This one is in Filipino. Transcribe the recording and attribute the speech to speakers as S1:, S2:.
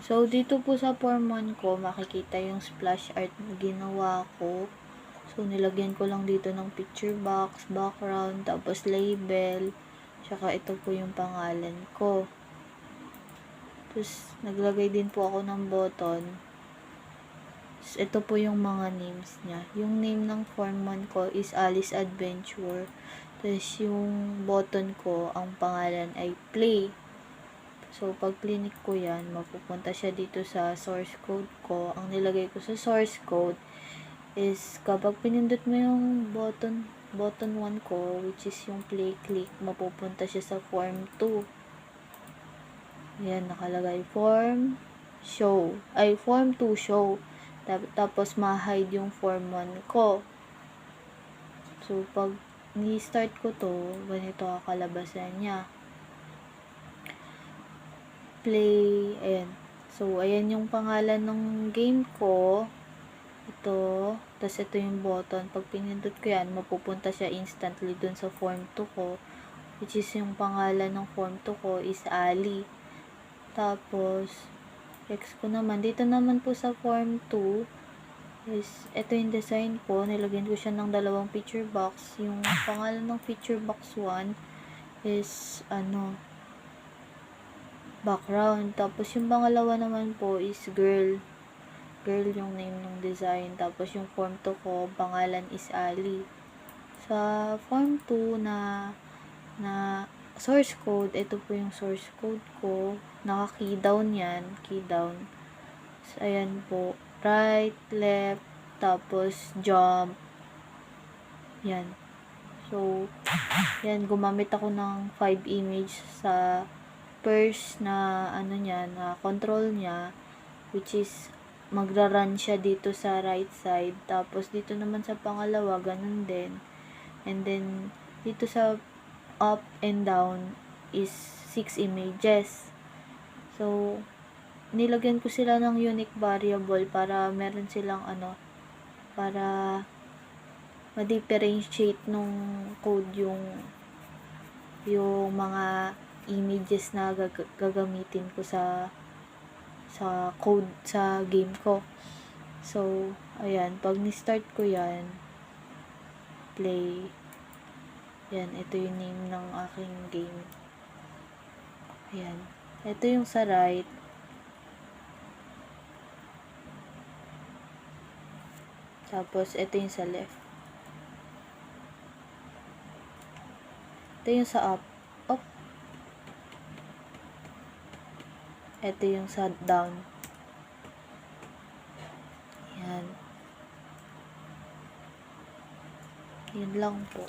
S1: So, dito po sa form 1 ko, makikita yung splash art na ginawa ko. So, nilagyan ko lang dito ng picture box, background, tapos label, tsaka ito po yung pangalan ko. Tapos, naglagay din po ako ng button. Tapos, ito po yung mga names niya. Yung name ng form 1 ko is Alice Adventure. Tapos, yung button ko, ang pangalan ay Play. So, pag clinic ko yan, mapupunta siya dito sa source code ko. Ang nilagay ko sa source code is kapag pinindot mo yung button 1 ko, which is yung play click, mapupunta siya sa form 2. Yan, nakalagay form form 2 show. Tapos, ma-hide yung form 1 ko. So, pag ni-start ko to, ganito kakalabasan niya. Play, ayan. So, ayan yung pangalan ng game ko. Ito, tapos ito yung button. Pag pinindot ko yan, mapupunta siya instantly dun sa form 2 ko. Which is yung pangalan ng form 2 ko is Ali. Tapos, text ko naman. Dito naman po sa form 2, is, ito yung design ko. Nilagyan ko siya ng dalawang picture box. Yung pangalan ng picture box 1 is, background. Tapos, yung pangalawa naman po is girl yung name ng design. Tapos, yung form 2 ko, pangalan is Ali. Sa form 2 na source code, ito po yung source code ko. Naka-key down yan. Key down. So, ayan po. Right, left, tapos jump. Yan. So, yan. Gumamit ako ng 5 image sa first na na control niya, which is magra-run siya dito sa right side. Tapos dito naman sa pangalawa, ganun din. And then dito sa up and down is 6 images. So, nilagyan ko sila ng unique variable para meron silang para ma-differentiate nung code yung mga images na gagamitin ko sa code sa game ko. So, ayan, pag ni-start ko yan, play, yan, ito yung name ng aking game. Ayan, ito yung sa right. Tapos, ito yung sa left. Ito yung sa up. Ito yung sa down. Yan. Yun lang po.